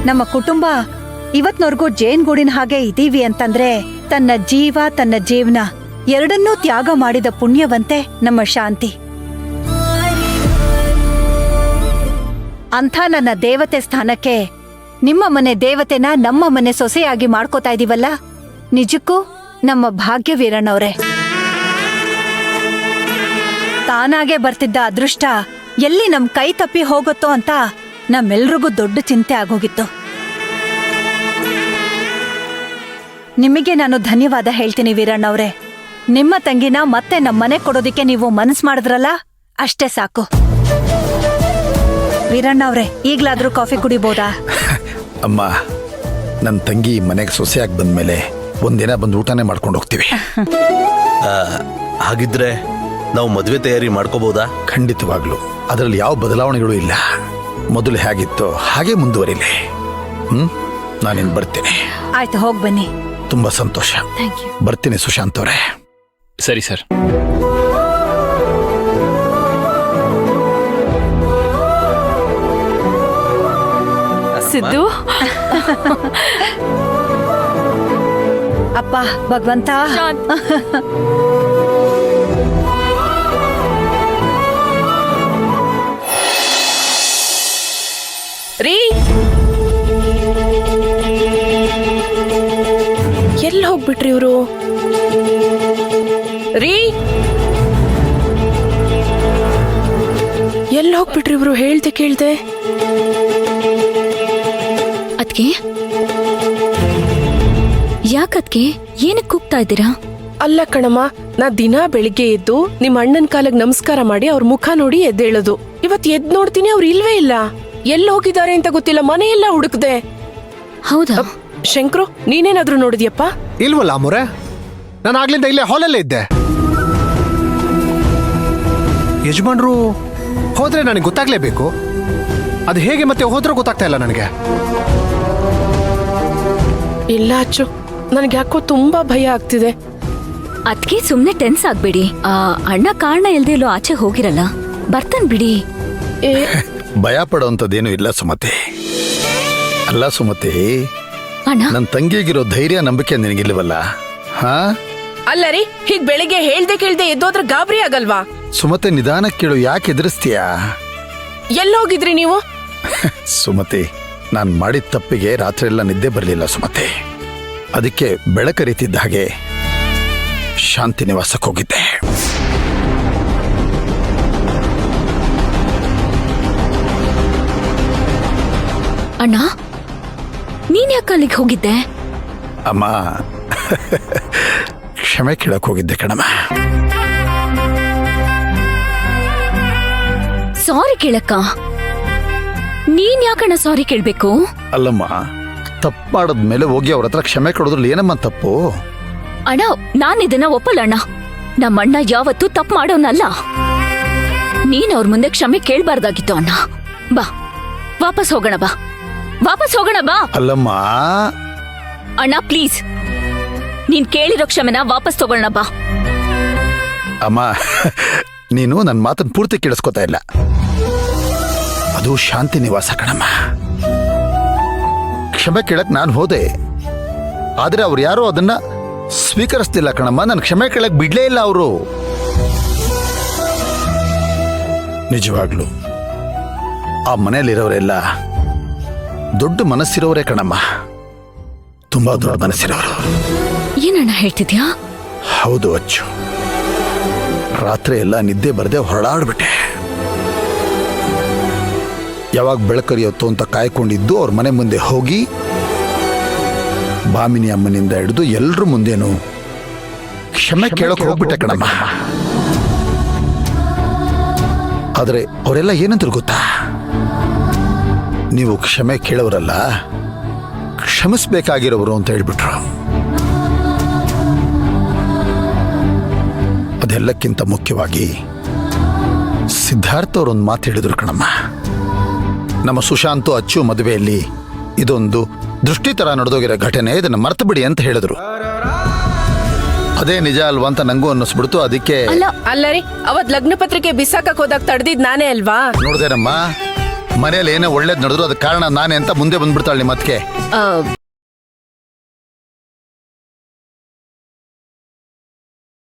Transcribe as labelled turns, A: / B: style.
A: ನಮ್ಮ ಕುಟುಂಬ ಇವತ್ನವರೆಗೂ ಜೇನ್ಗೂಡಿನ ಹಾಗೆ ಇದೀವಿ ಅಂತಂದ್ರೆ ತನ್ನ ಜೀವ ತನ್ನ ಜೀವನ ಎರಡನ್ನೂ ತ್ಯಾಗ ಮಾಡಿದ ಪುಣ್ಯವಂತೆ ನಮ್ಮ ಶಾಂತಿ. ಅಂಥ ನನ್ನ ದೇವತೆ ಸ್ಥಾನಕ್ಕೆ ನಿಮ್ಮ ಮನೆ ದೇವತೆನ ನಮ್ಮ ಮನೆ ಸೊಸೆಯಾಗಿ ಮಾಡ್ಕೋತಾ ಇದೀವಲ್ಲ, ನಿಜಕ್ಕೂ ನಮ್ಮ ಭಾಗ್ಯ ವೀರಣ್ಣವ್ರೆ. ತಾನಾಗೆ ಬರ್ತಿದ್ದ ಅದೃಷ್ಟ ಎಲ್ಲಿ ನಮ್ ಕೈ ತಪ್ಪಿ ಹೋಗುತ್ತೋ ಅಂತ ನಮ್ಮೆಲ್ರಿಗೂ ದೊಡ್ಡ ಚಿಂತೆ ಆಗೋಗಿತ್ತು. ನಿಮಗೆ ನಾನು ಧನ್ಯವಾದ ಹೇಳ್ತೀನಿ ವೀರಣ್ಣವ್ರೆ. ನಿಮ್ಮ ತಂಗಿನ ಮತ್ತೆ ನಮ್ಮನೆ ಕೊಡೋದಿಕ್ಕೆ ನೀವು ಮನಸ್ ಮಾಡಿದ್ರಲ್ಲ, ಅಷ್ಟೇ ಸಾಕು. ವೀರಣ್ಣವ್ರೆ, ಈಗ್ಲಾದ್ರೂ ಕಾಫಿ ಕುಡಿಬೋದಾ?
B: ಅಮ್ಮ, ನನ್ನ ತಂಗಿ ಮನೆಗೆ ಸೊಸೆಯಾಗಿ ಬಂದ್ಮೇಲೆ ಒಂದಿನ ಬಂದು ಊಟನೇ ಮಾಡ್ಕೊಂಡು ಹೋಗ್ತೀವಿ.
C: ಹಾಗಿದ್ರೆ ನಾವು ಮದುವೆ ತಯಾರಿ ಮಾಡ್ಕೋಬಹುದಾ?
B: ಖಂಡಿತವಾಗ್ಲು. ಅದರಲ್ಲಿ ಯಾವ ಬದಲಾವಣೆಗಳು ಇಲ್ಲ. ಮೊದಲು ಹೇಗಿತ್ತು ಹಾಗೆ ಮುಂದುವರಿಲಿ. ನಾನಿನ್ ಬರ್ತೀನಿ.
A: ಆಯ್ತು, ಹೋಗ್ ಬನ್ನಿ.
B: ತುಂಬಾ ಸಂತೋಷ. ಬರ್ತೀನಿ ಸುಶಾಂತ್ ಅವರೇ.
D: ಸರಿ ಸರ್.
A: ಸಿದ್ದು, ಅಪ್ಪ ಭಗವಂತ.
E: ರೀ, ಎಲ್ಲಿ ಹೋಗ್ಬಿಟ್ರಿ ಇವರು? ರೀ, ಎಲ್ಲಿ ಹೋಗ್ಬಿಟ್ರಿ ಇವರು? ಹೇಳ್ದೆ ಕೇಳ್ದೆ.
F: ಅದ್ಕೆ ಯಾಕದ್ಕೆ ಏನಕ್ಕೆ ಕೂಗ್ತಾ ಇದ್ದೀರಾ?
E: ಅಲ್ಲ ಕಣಮ್ಮ, ನಾ ದಿನ ಬೆಳಿಗ್ಗೆ ಎದ್ದು ನಿಮ್ ಅಣ್ಣನ ಕಾಲಕ್ಕೆ ನಮಸ್ಕಾರ ಮಾಡಿ ಅವ್ರ ಮುಖ ನೋಡಿ ಎದ್ದೇಳೋದು. ಇವತ್ ಎದ್ ನೋಡ್ತೀನಿ ಅವ್ರು ಇಲ್ವೇ ಇಲ್ಲ. ಎಲ್ಲಿ ಹೋಗಿದ್ದಾರೆ ಅಂತ ಗೊತ್ತಿಲ್ಲ. ಮನೆಯೆಲ್ಲ ಹುಡುಕ್ದೆ.
F: ಹೌದಾ?
E: ಶಂಕ್ರು, ನೀನೇನಾದ್ರೂ ನೋಡಿದ್ಯಪ್ಪ?
G: ಇಲ್ವಲ್ಲ ಅಮ್ಮೋರೆ, ನಾನು ಆಗ್ಲಿಂದ ಇಲ್ಲೇ ಹಾಲಲ್ಲೇ ಇದ್ದೆ. ಯಜಮಾನ್ರು ಹೋದ್ರೆ ನನಗೆ ಗೊತ್ತಾಗ್ಲೇಬೇಕು. ಅದು ಹೇಗೆ ಮತ್ತೆ ಹೋದ್ರೂ ಗೊತ್ತಾಗ್ತಾ ಇಲ್ಲ ನನಗೆ.
E: ಇಲ್ಲ ಅಚ್ಚು, ನನಗೆ ಯಾಕೋ ತುಂಬಾ ಭಯ ಆಗ್ತಿದೆ.
F: ಅದ್ಕೆ ಸುಮ್ನೆ ಟೆನ್ಸ್ ಆಗ್ಬೇಡಿ. ಅಣ್ಣ ಕಾರಣ ಇಲ್ದೇ ಇಲ್ಲೋ ಆಚೆ ಹೋಗಿರಲ್ಲ, ಬರ್ತಾನ್ ಬಿಡಿ.
B: ಭಯ ಪಡೋಂಥದ್ದೇನು ಇಲ್ಲ ಸುಮತಿ. ಅಲ್ಲ ಸುಮತಿ,
F: ಅಣ್ಣ,
B: ನನ್ನ ತಂಗಿಗಿರೋ ಧೈರ್ಯ ನಂಬಿಕೆ ನಿನಗಿಲ್ವಲ್ಲ? ಹಾ,
E: ಅಲ್ಲ ರೀ, ಹೀಗ್ ಬೆಳಿಗ್ಗೆ ಹೇಳ್ದೆ ಕೇಳ್ದೆ ಎದ್ದೋದ್ರ ಗಾಬರಿ ಆಗಲ್ವಾ?
B: ಸುಮತಿ, ನಿಧಾನ ಕೇಳು. ಯಾಕೆ ಎದುರಿಸ್ತೀಯಾ?
E: ಎಲ್ಲೋಗಿದ್ರಿ ನೀವು?
B: ಸುಮತಿ, ನಾನು ಮಾಡಿದ ತಪ್ಪಿಗೆ ರಾತ್ರಿ ಎಲ್ಲ ನಿದ್ದೆ ಬರಲಿಲ್ಲ ಸುಮತಿ. ಅದಕ್ಕೆ ಬೆಳಕರಿತಿದ್ದ ಹಾಗೆ ಶಾಂತಿ ನಿವಾಸಕ್ಕೆ ಹೋಗಿದ್ದೆ.
F: ಅಣ್ಣ, ನೀನ್ ಯಾಕೆ ಅಲ್ಲಿಗೆ ಹೋಗಿದ್ದೆ?
B: ಅಮ್ಮ, ಕ್ಷಮೆ ಕೇಳಕ್ ಹೋಗಿದ್ದೆ ಕಣಮ್ಮ.
F: ಸಾರಿ ಕೇಳಕ್ಕ? ನೀನ್ ಯಾಕಣ್ಣ ಸಾರಿ ಕೇಳ್ಬೇಕು?
B: ಅಲ್ಲಮ್ಮ, ತಪ್ಪು ಮಾಡದ್ಮೇಲೆ ಹೋಗಿ ಅವ್ರ ಹತ್ರ ಕ್ಷಮೆ ಕೊಡೋದ್ರಲ್ಲಿ ಏನಮ್ಮ ತಪ್ಪು?
F: ಅಣ್ಣ, ನಾನ್ ಇದನ್ನ ಒಪ್ಪಲ್ಲ ಅಣ್ಣ. ನಮ್ಮಣ್ಣ ಯಾವತ್ತೂ ತಪ್ಪು ಮಾಡೋನಲ್ಲ. ನೀನ್ ಅವ್ರ ಮುಂದೆ ಕ್ಷಮೆ ಕೇಳ್ಬಾರ್ದಾಗಿತ್ತು ಅಣ್ಣ. ಬಾ, ವಾಪಸ್ ಹೋಗೋಣ. ಬಾ, ವಾಪಸ್ ಹೋಗೋಣ. ಬಾ.
B: ಅಲ್ಲಮ್ಮ
F: ಅಣ್ಣ ಪ್ಲೀಸ್, ನೀನ್ ಕೇಳಿರೋ ಕ್ಷಮೆನ ವಾಪಸ್ ತಗೊಳ್ಳೋಣ. ಬಾ.
B: ಅಮ್ಮ, ನೀನು ನನ್ನ ಮಾತನ್ನು ಪೂರ್ತಿ ಕೇಳಿಸ್ಕೊತಾ ಇಲ್ಲ. ಅದು ಶಾಂತಿ ನಿವಾಸ ಕಣಮ್ಮ. ಕ್ಷಮೆ ಕೇಳಕ್ ನಾನು ಹೋದೆ, ಆದ್ರೆ ಅವ್ರು ಯಾರೋ ಅದನ್ನ ಸ್ವೀಕರಿಸ್ತಿಲ್ಲ ಕಣಮ್ಮ. ನಾನು ಕ್ಷಮೆ ಕೇಳಕ್ ಬಿಡ್ಲೇ ಇಲ್ಲ ಅವರು. ನಿಜವಾಗ್ಲು ಆ ಮನೆಯಲ್ಲಿರೋರೆಲ್ಲ ದೊಡ್ಡ ಮನಸ್ಸಿರೋರೇ ಕಣಮ್ಮ. ತುಂಬಾ ದೊಡ್ಡ ಮನಸ್ಸಿರೋರು.
F: ಏನಣ್ಣ ಹೇಳ್ತಿದ್ಯಾ?
B: ಹೌದು ಅಚ್ಚು, ರಾತ್ರಿ ಎಲ್ಲ ನಿದ್ದೆ ಬರದೆ ಹೊರಡಾಡ್ಬಿಟ್ಟೆ. ಯಾವಾಗ ಬೆಳಕರಿಯತ್ತೋ ಅಂತ ಕಾಯ್ಕೊಂಡಿದ್ದು ಅವ್ರ ಮನೆ ಮುಂದೆ ಹೋಗಿ ಬಾಮಿನಿ ಅಮ್ಮನಿಂದ ಹಿಡಿದು ಎಲ್ರ ಮುಂದೇನು ಕ್ಷಮೆ ಕೇಳೋಕೆ ಹೋಗ್ಬಿಟ್ಟೆ ಕಣಮ್ಮ. ಆದ್ರೆ ಅವರೆಲ್ಲ ಏನಂದ್ರು ಗೊತ್ತಾ? ನೀವು ಕ್ಷಮೆ ಕೇಳೋರಲ್ಲ, ಕ್ಷಮಿಸ್ಬೇಕಾಗಿರೋರು ಅಂತ ಹೇಳ್ಬಿಟ್ರು. ಅದೆಲ್ಲಕ್ಕಿಂತ ಮುಖ್ಯವಾಗಿ ಸಿದ್ಧಾರ್ಥ ಅವರೊಂದು ಮಾತು ಹೇಳಿದ್ರು ಕಣಮ್ಮ. ನಮ್ಮ ಸುಶಾಂತು ಅಚ್ಚು ಮದುವೆಯಲ್ಲಿ ಇದೊಂದು ದೃಷ್ಟಿ ತರ ನಡೆದೋಗಿರೋ ಘಟನೆ, ಇದನ್ನ ಮರ್ತು ಬಿಡಿ ಅಂತ ಹೇಳಿದ್ರು. ಅದೇ ನಿಜ ಅಲ್ವಾ ಅಂತ ನಂಗೂ ಅನ್ನಿಸ್ಬಿಡ್ತು. ಅದಕ್ಕೆ
E: ಅಲ್ಲ ರೀ, ಅವತ್ ಲಗ್ನ ಪತ್ರಿಕೆ ಬಿಸಾಕಕ್ ಹೋದಾಗ ತಡೆದಿದ್ ನಾನೇ ಅಲ್ವಾ?
B: ನೋಡ್ದೇನಮ್ಮ, ಮನೇಲಿ ಏನೇ ಒಳ್ಳೇದು ನಡೆದ್ರು ಅದಕ್ಕೆ ಕಾರಣ ನಾನೇ ಅಂತ ಮುಂದೆ ಬಂದ್ಬಿಡ್ತಾಳೆ ನಿಮ್ಮ ಅತ್ತಿಗೆ.
F: ಆ,